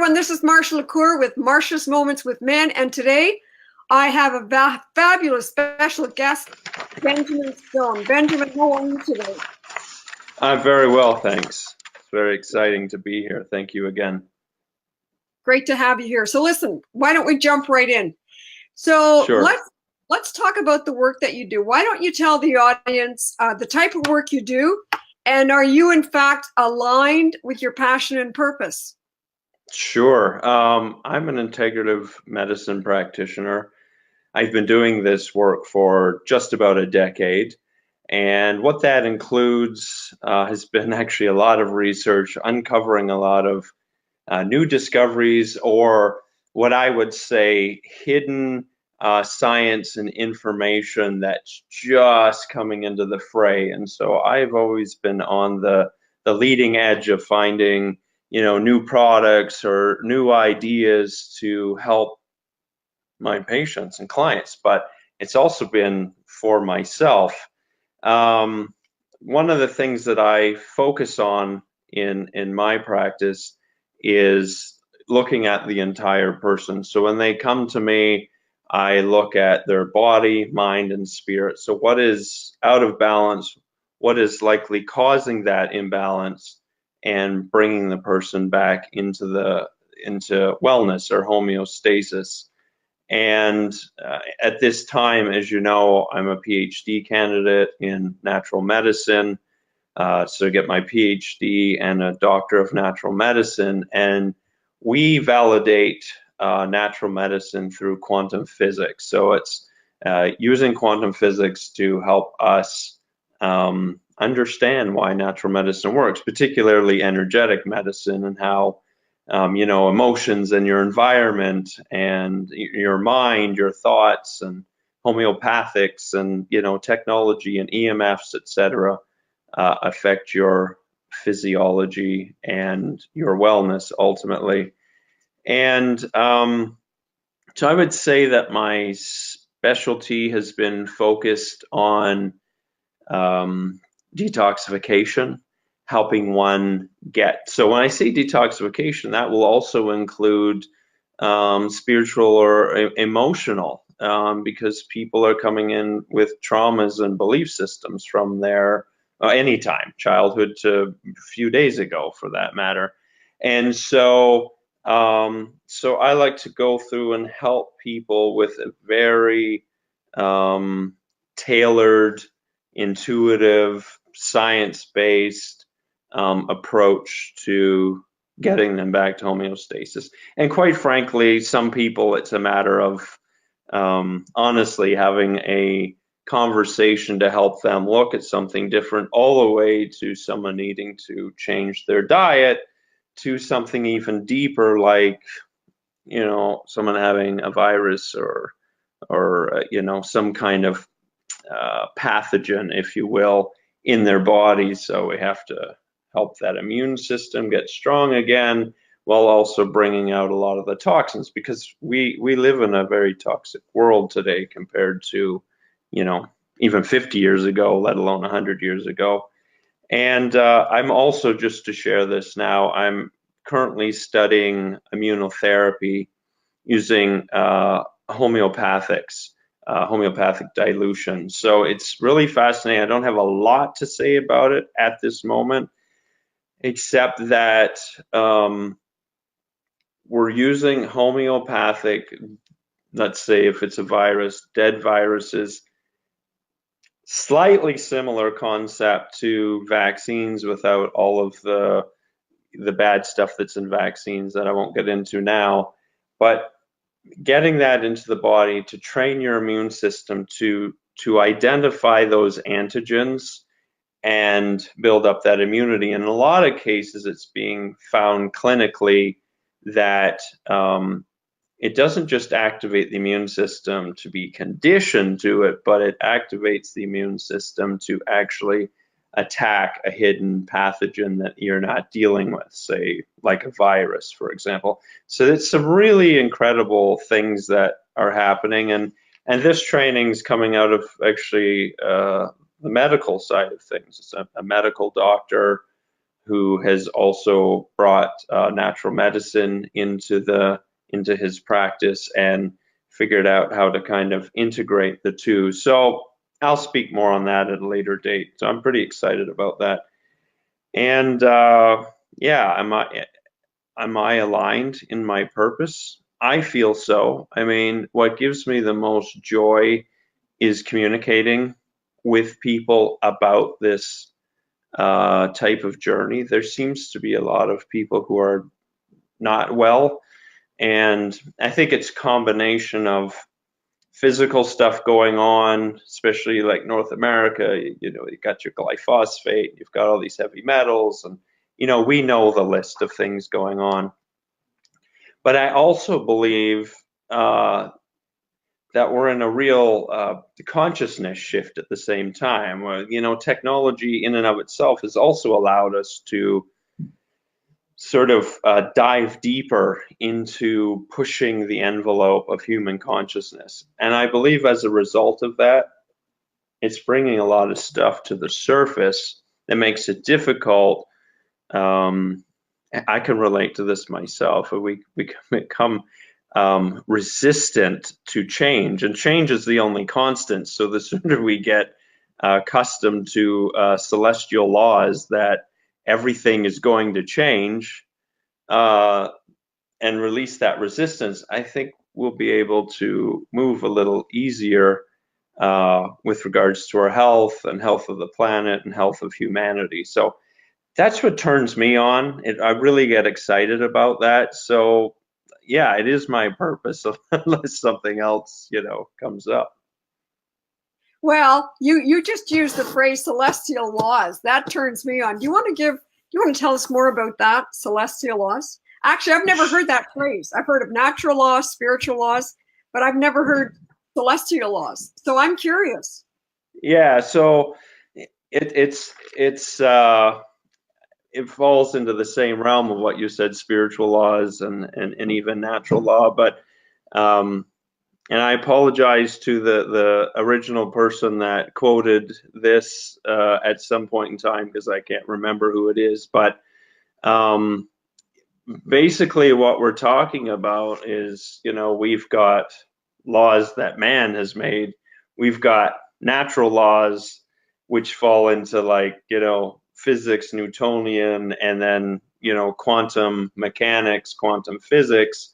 everyone, this is Marsha Lecour with Marsha's Moments with Men, and today I have a fabulous special guest, Benjamin Stone. Benjamin, how are you today? I'm very well, thanks. It's very exciting to be here. Thank you again. Great to have you here. So listen, why don't we jump right in? So Sure. let's talk about the work that you do. Why don't you tell the audience the type of work you do, and are you in fact aligned with your passion and purpose? Sure. I'm an integrative medicine practitioner. I've been doing this work for just about a decade. And what that includes has been actually a lot of research, uncovering a lot of new discoveries, or what I would say hidden science and information that's just coming into the fray. And so I've always been on the leading edge of finding, new products or new ideas to help my patients and clients. But it's also been for myself. One of the things that I focus on in my practice is looking at the entire person. So when they come to me, I look at their body, mind, and spirit. So what is out of balance? What is likely causing that imbalance, and bringing the person back into wellness or homeostasis. And at this time, as you know, I'm a PhD candidate in natural medicine. So I get my PhD and a Doctor of Natural Medicine, and we validate natural medicine through quantum physics. So it's using quantum physics to help us understand why natural medicine works, particularly energetic medicine, and how emotions and your environment and your mind, your thoughts, and homeopathics and technology and EMFs, etc., affect your physiology and your wellness ultimately. And so I would say that my specialty has been focused on detoxification, helping one get. So when I say detoxification, that will also include spiritual or emotional, because people are coming in with traumas and belief systems from their anytime, childhood to a few days ago, for that matter. And so I like to go through and help people with a very tailored, intuitive, science-based approach to getting them back to homeostasis. And quite frankly, some people, it's a matter of honestly having a conversation to help them look at something different, all the way to someone needing to change their diet, to something even deeper, like someone having a virus or some kind of pathogen, if you will, in their body. So we have to help that immune system get strong again, while also bringing out a lot of the toxins, because we live in a very toxic world today compared to even 50 years ago, let alone 100 years ago. And I'm also, just to share this now, I'm currently studying immunotherapy using homeopathic dilution. So it's really fascinating. I don't have a lot to say about it at this moment, except that we're using homeopathic, let's say if it's a virus, dead viruses, slightly similar concept to vaccines without all of the bad stuff that's in vaccines that I won't get into now, but getting that into the body to train your immune system to identify those antigens and build up that immunity. And in a lot of cases, it's being found clinically that it doesn't just activate the immune system to be conditioned to it, but it activates the immune system to actually attack a hidden pathogen that you're not dealing with, say like a virus, for example. So it's some really incredible things that are happening, and this training is coming out of actually the medical side of things. It's a medical doctor who has also brought natural medicine into his practice and figured out how to kind of integrate the two. So I'll speak more on that at a later date. So I'm pretty excited about that. And yeah, am I aligned in my purpose? I feel so. I mean, what gives me the most joy is communicating with people about this type of journey. There seems to be a lot of people who are not well, and I think it's a combination of physical stuff going on, especially like North America. You know, you got your glyphosate, you've got all these heavy metals, and you know, we know the list of things going on. But I also believe that we're in a real consciousness shift at the same time. You know, technology in and of itself has also allowed us to sort of dive deeper into pushing the envelope of human consciousness. And I believe as a result of that, it's bringing a lot of stuff to the surface that makes it difficult. I can relate to this myself. We become resistant to change, and change is the only constant. So the sooner we get accustomed to celestial laws that everything is going to change and release that resistance, I think we'll be able to move a little easier with regards to our health and health of the planet and health of humanity. So that's what turns me on. I really get excited about that. So yeah, it is my purpose unless something else, you know, comes up. Well, you just used the phrase celestial laws. That turns me on. Do you want to tell us more about that, celestial laws? Actually, I've never heard that phrase. I've heard of natural laws, spiritual laws, but I've never heard celestial laws. So I'm curious. Yeah, so it falls into the same realm of what you said, spiritual laws and even natural law. But and I apologize to the original person that quoted this at some point in time because I can't remember who it is. But basically, what we're talking about is, you know, we've got laws that man has made. We've got natural laws which fall into, like, you know, physics, Newtonian, and then, you know, quantum mechanics, quantum physics.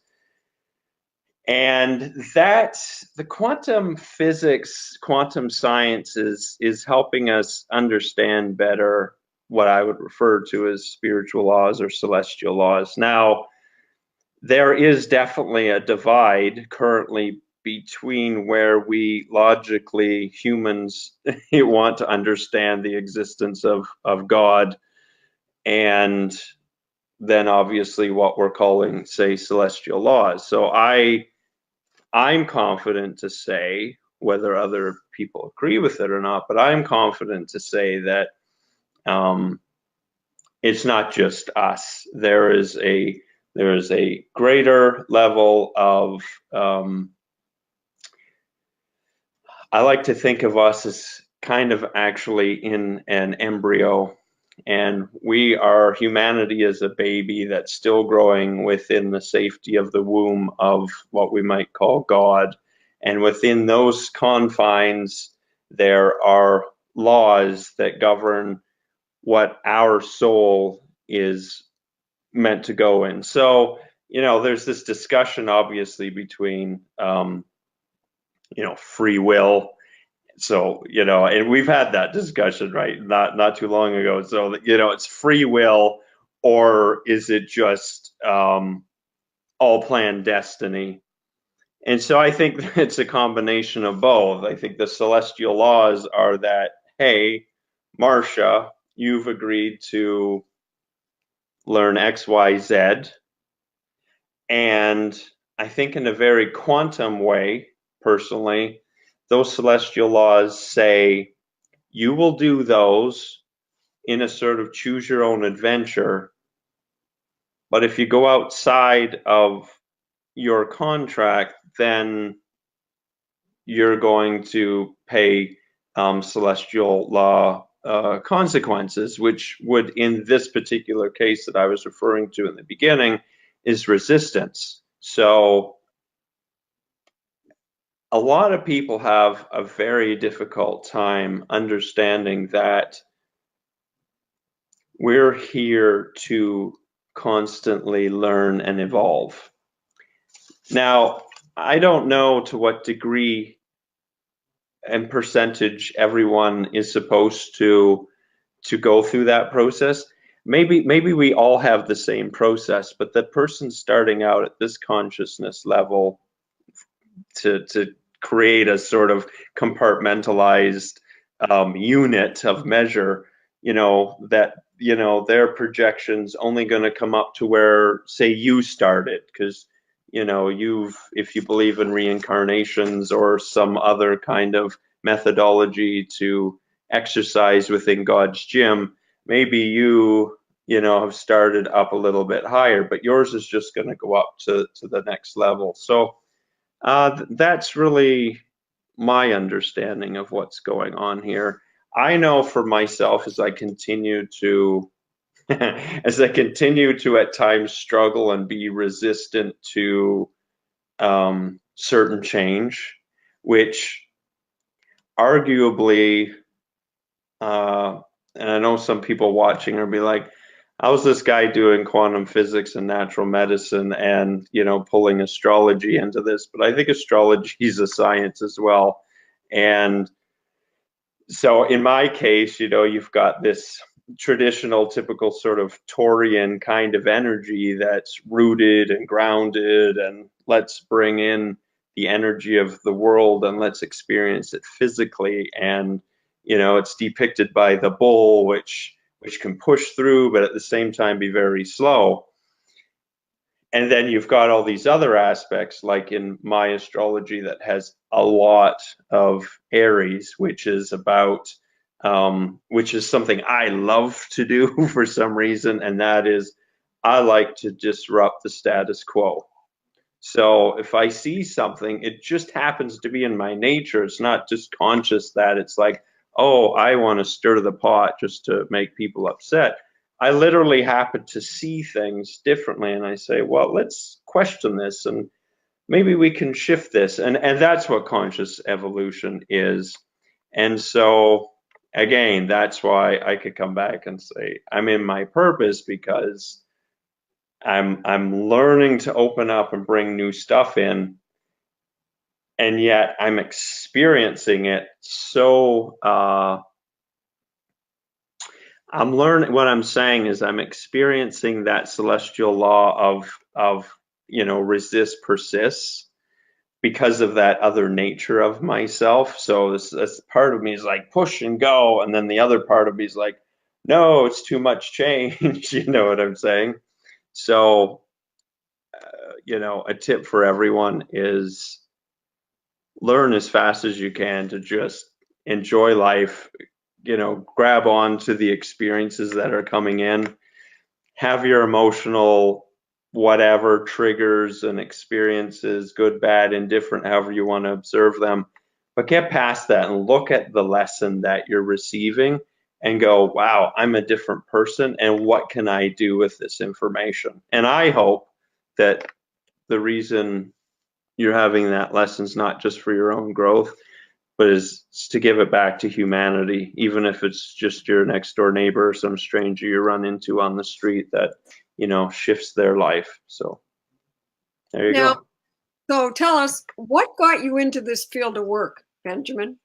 And that the quantum physics, quantum science is helping us understand better what I would refer to as spiritual laws or celestial laws. Now, there is definitely a divide currently between where we logically, humans, want to understand the existence of God, and then obviously what we're calling, say, celestial laws. So I'm confident to say, whether other people agree with it or not, but I'm confident to say that it's not just us. There is a greater level of I like to think of us as kind of actually in an embryo, and humanity is a baby that's still growing within the safety of the womb of what we might call God. And within those confines, there are laws that govern what our soul is meant to go in. So, you know, there's this discussion obviously between, you know, free will. So, you know, and we've had that discussion, right? Not too long ago. So, you know, it's free will, or is it just all planned destiny? And so I think it's a combination of both. I think the celestial laws are that, hey, Marsha, you've agreed to learn X, Y, Z. And I think in a very quantum way, personally, those celestial laws say you will do those in a sort of choose your own adventure. But if you go outside of your contract, then you're going to pay celestial law consequences, which would, in this particular case that I was referring to in the beginning, is resistance. So a lot of people have a very difficult time understanding that we're here to constantly learn and evolve. Now, I don't know to what degree and percentage everyone is supposed to go through that process. Maybe we all have the same process, but the person starting out at this consciousness level to create a sort of compartmentalized unit of measure, that their projection's only going to come up to where, say, you started, because if you believe in reincarnations or some other kind of methodology to exercise within God's gym, maybe you have started up a little bit higher, but yours is just going to go up to the next level. So that's really my understanding of what's going on here. I know for myself, as I continue to at times struggle and be resistant to certain change, which arguably, and I know some people watching will be like, how's this guy doing quantum physics and natural medicine and pulling astrology into this? But I think astrology is a science as well. And so in my case, you've got this traditional, typical sort of Taurian kind of energy that's rooted and grounded, and let's bring in the energy of the world and let's experience it physically. And it's depicted by the bull, which can push through, but at the same time be very slow. And then you've got all these other aspects, like in my astrology, that has a lot of Aries, which is something I love to do for some reason, and that is I like to disrupt the status quo. So if I see something, it just happens to be in my nature. It's not just conscious that it's like, oh, I want to stir the pot just to make people upset. I literally happen to see things differently, and I say, well, let's question this, and maybe we can shift this. And that's what conscious evolution is. And so, again, that's why I could come back and say, I'm in my purpose, because I'm learning to open up and bring new stuff in, and yet I'm experiencing it so I'm learning. What I'm saying is I'm experiencing that celestial law of resist persists because of that other nature of myself. So this part of me is like push and go, and then the other part of me is like, no, it's too much change. You know what I'm saying? So a tip for everyone is learn as fast as you can to just enjoy life. Grab on to the experiences that are coming in, have your emotional whatever triggers and experiences, good, bad, indifferent, however you want to observe them, but get past that and look at the lesson that you're receiving and go, wow, I'm a different person, and what can I do with this information? And I hope that the reason you're having that lesson is not just for your own growth, but is to give it back to humanity, even if it's just your next door neighbor or some stranger you run into on the street that, shifts their life. So there you go. So tell us, what got you into this field of work, Benjamin?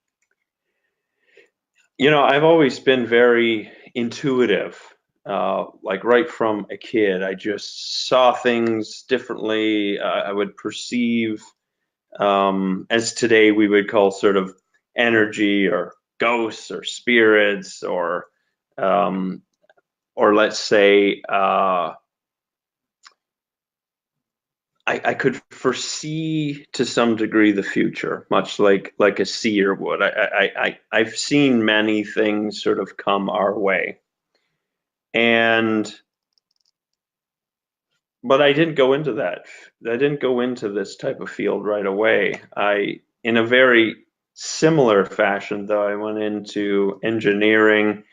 I've always been very intuitive. Like right from a kid, I just saw things differently. I would perceive, as today we would call sort of energy or ghosts or spirits, or let's say I could foresee to some degree the future, much like a seer would. I've seen many things sort of come our way, but I didn't go into that. I didn't go into this type of field right away. In a very similar fashion, though, I went into engineering,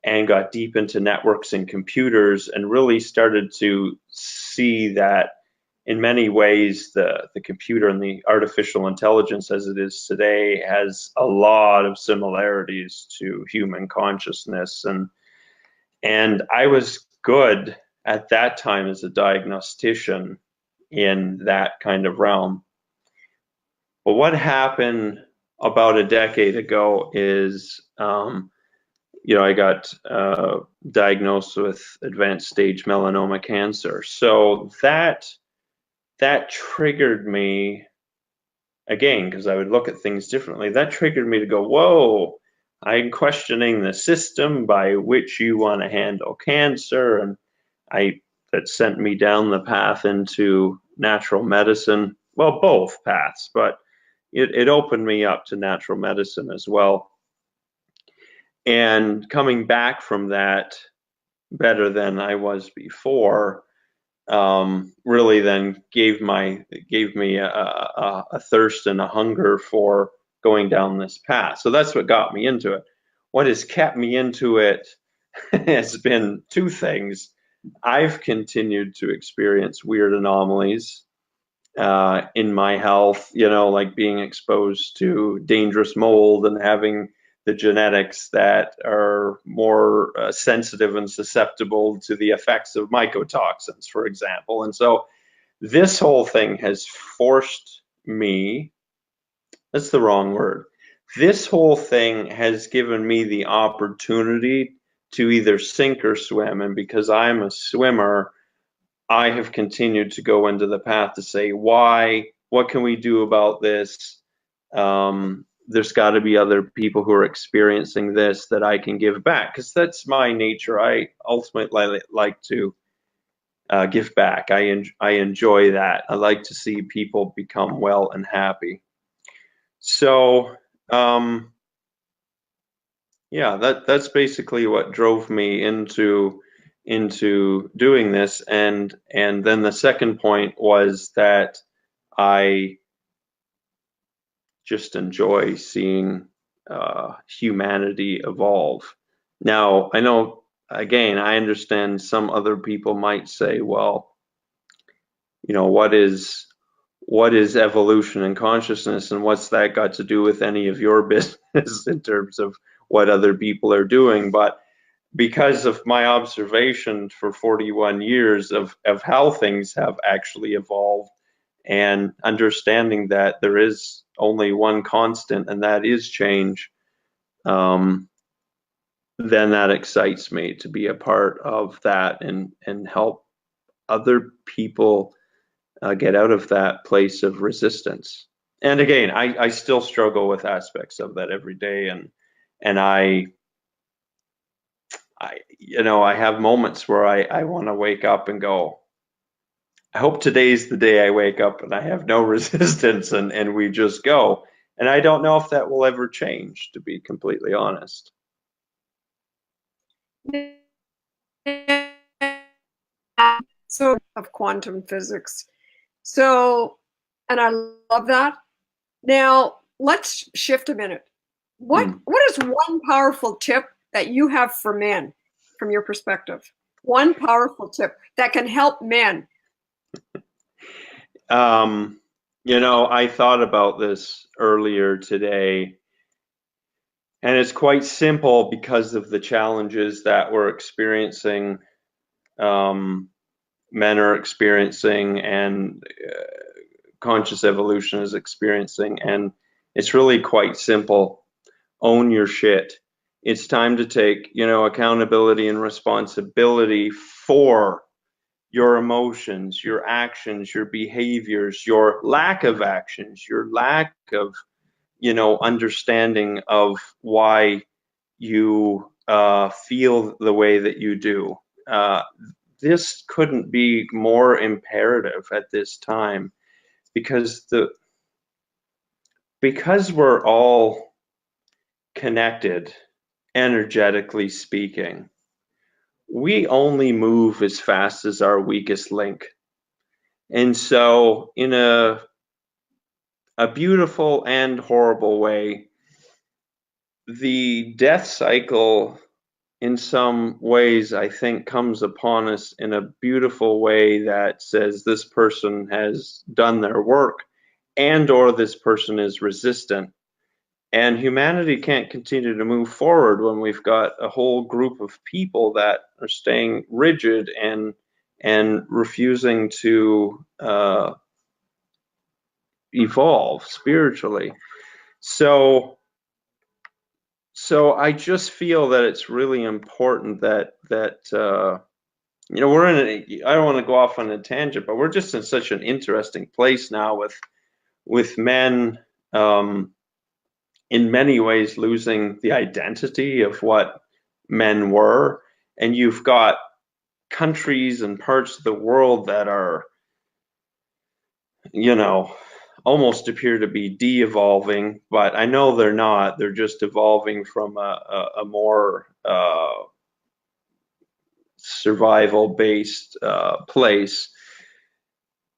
and got deep into networks and computers and really started to see that in many ways the computer and the artificial intelligence as it is today has a lot of similarities to human consciousness. And I was good at that time as a diagnostician in that kind of realm. But what happened about a decade ago is, I got diagnosed with advanced stage melanoma cancer. So that triggered me again, because I would look at things differently. That triggered me to go, whoa, I'm questioning the system by which you want to handle cancer. And that sent me down the path into natural medicine. Well, both paths, but it opened me up to natural medicine as well. And coming back from that better than I was before, really then gave me a thirst and a hunger for going down this path. So that's what got me into it. What has kept me into it has been two things. I've continued to experience weird anomalies in my health, like being exposed to dangerous mold and having the genetics that are more sensitive and susceptible to the effects of mycotoxins, for example. And so this whole thing has forced me, that's the wrong word. This whole thing has given me the opportunity to either sink or swim. And because I'm a swimmer, I have continued to go into the path to say, why? What can we do about this? There's got to be other people who are experiencing this that I can give back, because that's my nature. I ultimately like to give back. I enjoy that. I like to see people become well and happy. So, that's basically what drove me into doing this. And then the second point was that I just enjoy seeing humanity evolve. Now, I know, again, I understand some other people might say, well, what is evolution and consciousness, and what's that got to do with any of your business in terms of what other people are doing? But because of my observation for 41 years of how things have actually evolved, and understanding that there is only one constant, and that is change, then that excites me to be a part of that and help other people get out of that place of resistance. And again, I still struggle with aspects of that every day, and I have moments where I want to wake up and go, I hope today's the day I wake up and I have no resistance and we just go. And I don't know if that will ever change, to be completely honest. So of quantum physics. So, and I love that. Now let's shift a minute. What is one powerful tip that you have for men from your perspective? One powerful tip that can help men. I thought about this earlier today, and it's quite simple because of the challenges that we're experiencing, men are experiencing, and conscious evolution is experiencing. And it's really quite simple. Own your shit. It's time to take, accountability and responsibility for your emotions, your actions, your behaviors, your lack of actions, your lack of, understanding of why you feel the way that you do. This couldn't be more imperative at this time, because we're all connected, energetically speaking. We only move as fast as our weakest link. And so in a beautiful and horrible way, the death cycle in some ways, I think comes upon us in a beautiful way that says this person has done their work and or this person is resistant. And humanity can't continue to move forward when we've got a whole group of people that are staying rigid and refusing to evolve spiritually. So I just feel that it's really important that we're I don't want to go off on a tangent, but we're just in such an interesting place now with men in many ways losing the identity of what men were, and you've got countries and parts of the world that are, almost appear to be de-evolving, but I know they're not. They're just evolving from a more survival-based place.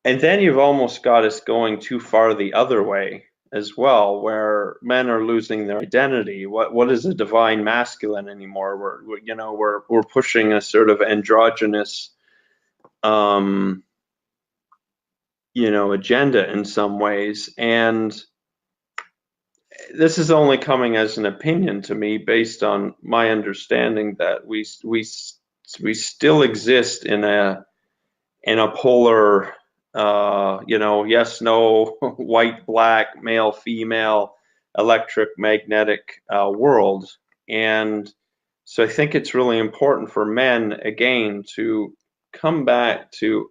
And then you've almost got us going too far the other way as well, where men are losing their identity. What is a divine masculine anymore? We're pushing a sort of androgynous agenda in some ways. And this is only coming as an opinion to me based on my understanding that we still exist in a polar yes, no, white, black, male, female, electric, magnetic world. And so I think it's really important for men, again, to come back to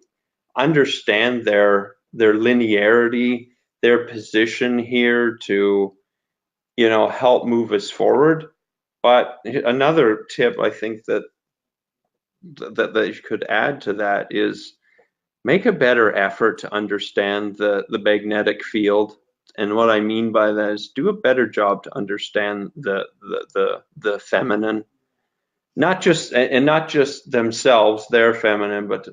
understand their linearity, their position here to, help move us forward. But another tip I think that you could add to that is make a better effort to understand the magnetic field. And what I mean by that is do a better job to understand the feminine, not just themselves, their feminine, but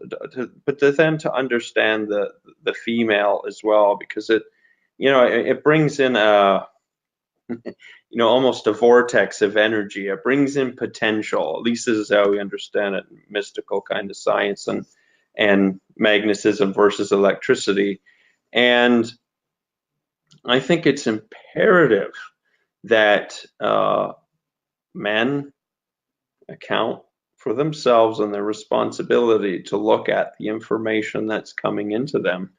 to them to understand the female as well, because it brings in a almost a vortex of energy. It brings in potential. At least this is how we understand it in mystical kind of science and magnetism versus electricity. And I think it's imperative that men account for themselves and their responsibility to look at the information that's coming into them.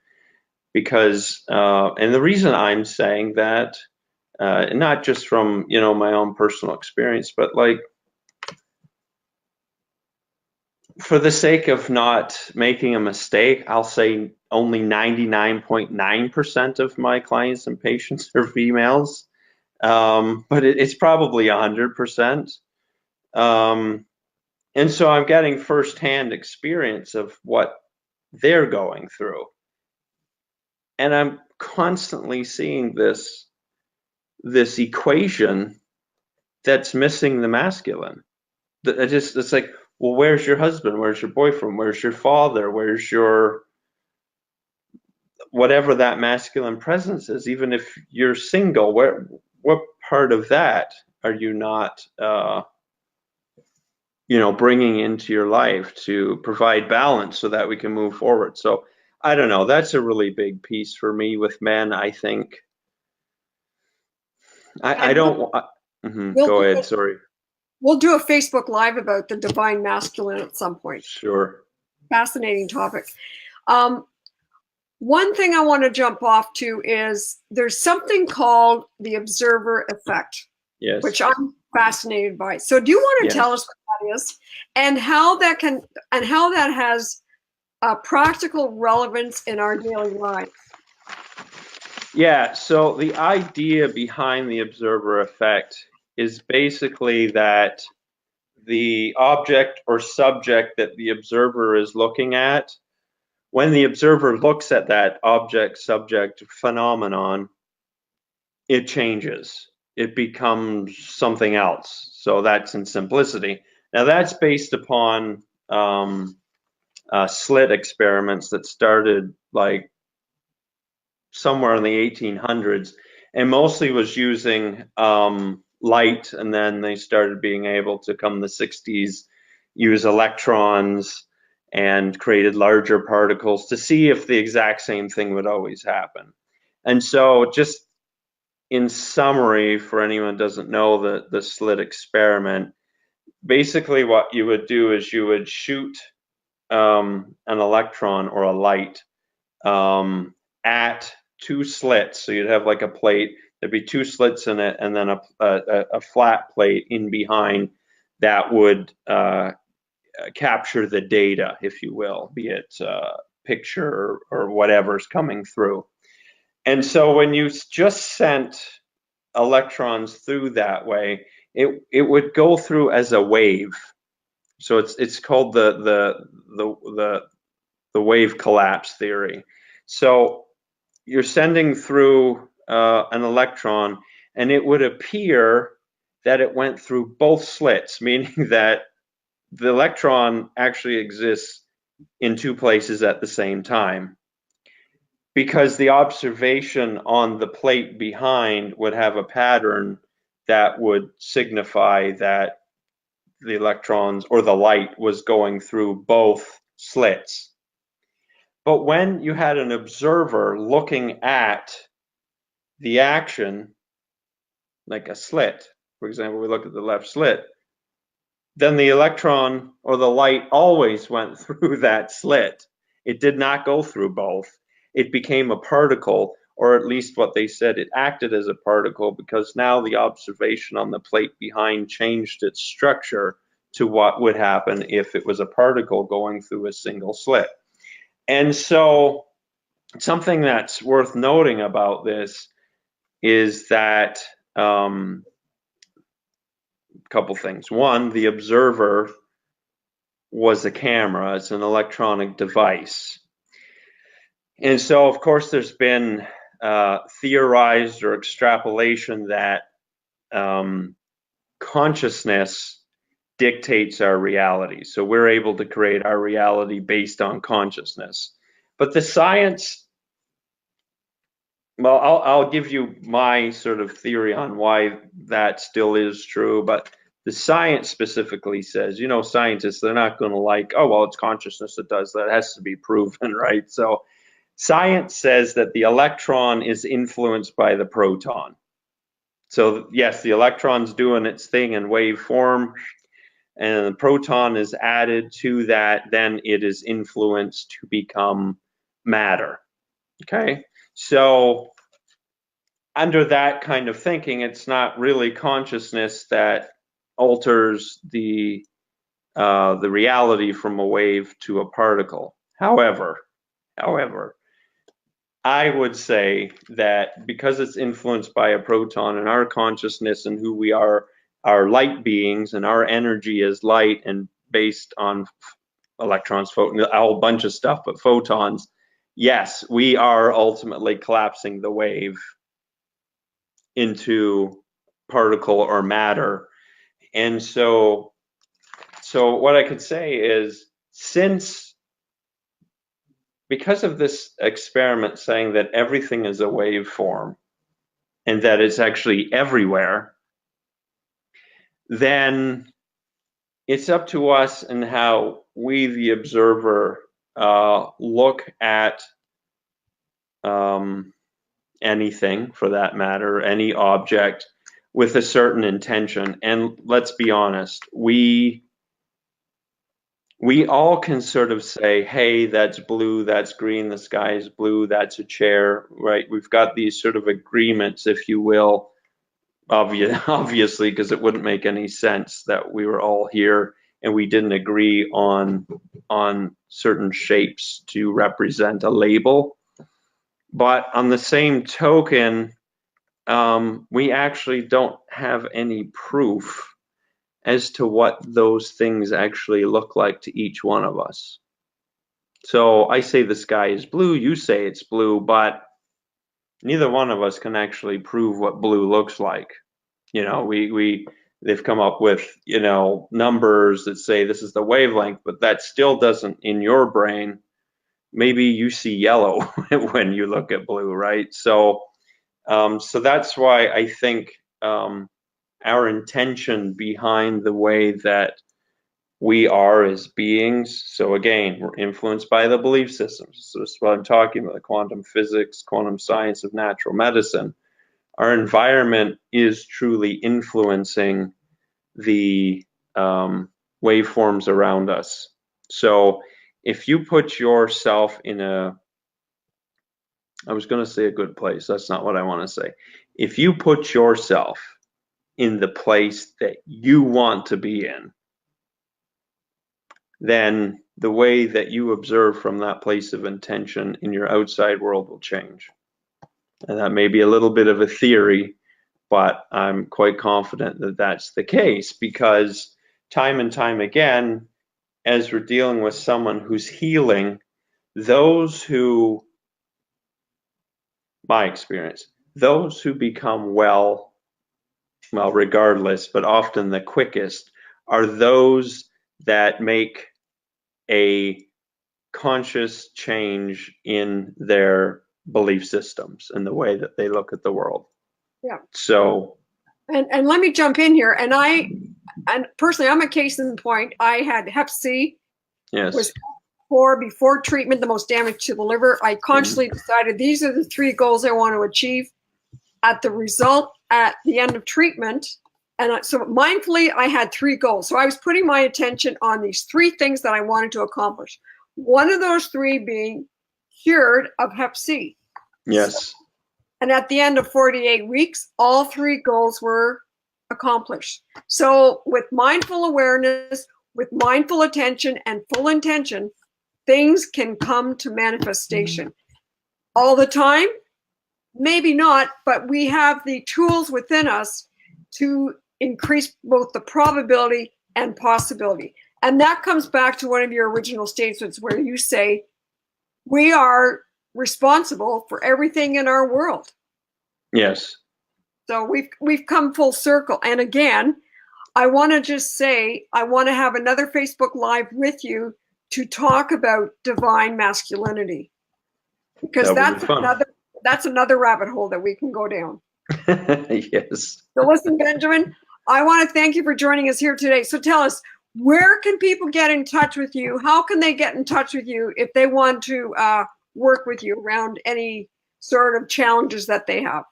Because, and the reason I'm saying that, not just from, my own personal experience, but like, for the sake of not making a mistake, I'll say only 99.9% of my clients and patients are females, but it's probably 100%. And so I'm getting firsthand experience of what they're going through. And I'm constantly seeing this equation that's missing the masculine. It's like, well, where's your husband? Where's your boyfriend? Where's your father? Where's your whatever that masculine presence is? Even if you're single, what part of that are you not, bringing into your life to provide balance so that we can move forward? So I don't know. That's a really big piece for me with men. I think I don't. Go ahead. Sorry. We'll do a Facebook Live about the divine masculine at some point. Sure. Fascinating topic. One thing I want to jump off to is there's something called the observer effect, yes, which I'm fascinated by. So do you want to tell us what that is and how that has a practical relevance in our daily lives? Yeah, so the idea behind the observer effect is basically that the object or subject that the observer is looking at, when the observer looks at that object subject phenomenon, it changes. It becomes something else. So that's in simplicity. Now that's based upon slit experiments that started like somewhere in the 1800s, and mostly was using light, and then they started being able to, come the 60s, use electrons and created larger particles to see if the exact same thing would always happen. And so, just in summary, for anyone who doesn't know the slit experiment, basically what you would do is you would shoot an electron or a light at two slits. So you'd have like a plate, there'd be two slits in it, and then a flat plate in behind that would capture the data, if you will, be it picture or whatever's coming through. And so when you just sent electrons through that way, it would go through as a wave. So it's called the wave collapse theory. So you're sending through an electron, and it would appear that it went through both slits, meaning that the electron actually exists in two places at the same time, because the observation on the plate behind would have a pattern that would signify that the electrons or the light was going through both slits. But when you had an observer looking at the action, like a slit, for example, we look at the left slit, then the electron or the light always went through that slit. It did not go through both. It became a particle, or at least what they said, it acted as a particle, because now the observation on the plate behind changed its structure to what would happen if it was a particle going through a single slit. And so something that's worth noting about this is that a couple things. One, the observer was a camera. It's an electronic device. And so, of course, there's been theorized or extrapolation that consciousness dictates our reality. So we're able to create our reality based on consciousness. But the science, well, I'll give you my sort of theory on why that still is true, but the science specifically says, scientists, they're not going to like, oh, well, it's consciousness that does that. It has to be proven, right? So science says that the electron is influenced by the proton. So yes, the electron's doing its thing in wave form, and the proton is added to that, then it is influenced to become matter. Okay, so under that kind of thinking, it's not really consciousness that alters the reality from a wave to a particle. However, I would say that because it's influenced by a proton, and our consciousness and who we are light beings, and our energy is light and based on electrons, photons, a whole bunch of stuff, but photons, yes, we are ultimately collapsing the wave into particle or matter. And so what I could say is, because of this experiment saying that everything is a waveform and that it's actually everywhere, then it's up to us and how we, the observer, look at anything, for that matter, any object, with a certain intention. And let's be honest, we all can sort of say, hey, that's blue, that's green, the sky is blue, that's a chair, right? We've got these sort of agreements, if you will, obviously, because it wouldn't make any sense that we were all here and we didn't agree on certain shapes to represent a label. But on the same token, we actually don't have any proof as to what those things actually look like to each one of us. So I say the sky is blue, you say it's blue, but neither one of us can actually prove what blue looks like. They've come up with, numbers that say this is the wavelength, but that still doesn't, in your brain, maybe you see yellow when you look at blue, right? So that's why I think our intention behind the way that we are as beings. So again, we're influenced by the belief systems. So this is what I'm talking about, the quantum physics, quantum science of natural medicine. Our environment is truly influencing the waveforms around us. So if you put yourself in I was going to say a good place. That's not what I want to say. If you put yourself in the place that you want to be in, then the way that you observe from that place of intention in your outside world will change. And that may be a little bit of a theory, but I'm quite confident that that's the case, because time and time again, as we're dealing with someone who's healing, my experience, those who become well, regardless, but often the quickest, are those that make a conscious change in their belief systems and the way that they look at the world. Yeah. So, and let me jump in here. And personally, I'm a case in point. I had Hep C. yes. Was before treatment, the most damage to the liver. I consciously decided these are the 3 goals I want to achieve. At the end of treatment, and so mindfully, I had 3 goals. So I was putting my attention on these 3 things that I wanted to accomplish. One of those 3 being cured of Hep C. Yes. And at the end of 48 weeks, all 3 goals were accomplished. So with mindful awareness, with mindful attention and full intention, things can come to manifestation. All the time? Maybe not, but we have the tools within us to increase both the probability and possibility. And that comes back to one of your original statements where you say, we are responsible for everything in our world. Yes. So we've come full circle. And again, I want to just say, I want to have another Facebook Live with you to talk about divine masculinity, because that's another rabbit hole that we can go down. Yes. So listen, Benjamin, I want to thank you for joining us here today. So tell us, where can people get in touch with you? How can they get in touch with you if they want to work with you around any sort of challenges that they have?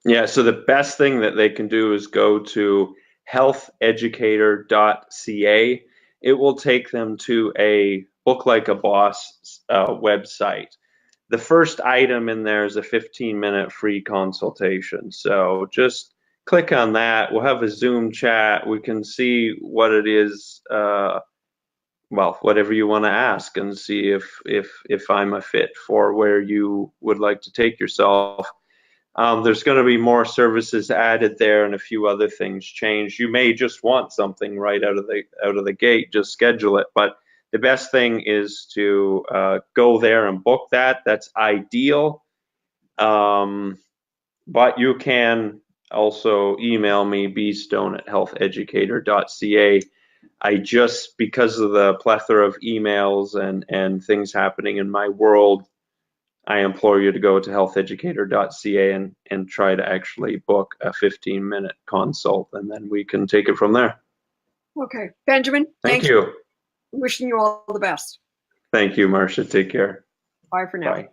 Yeah, so the best thing that they can do is go to healtheducator.ca. It will take them to a Book Like a Boss website. The first item in there is a 15-minute free consultation. So just click on that. We'll have a Zoom chat. We can see what it is, whatever you want to ask, and see if I'm a fit for where you would like to take yourself. There's going to be more services added there, and a few other things change. You may just want something right out of the gate. Just schedule it. But the best thing is to go there and book that. That's ideal. But you can also email me, bstone@healtheducator.ca. Because of the plethora of emails and things happening in my world, I implore you to go to healtheducator.ca and try to actually book a 15-minute consult, and then we can take it from there. Okay. Benjamin, thank you. Wishing you all the best. Thank you, Marsha. Take care. Bye for now. Bye.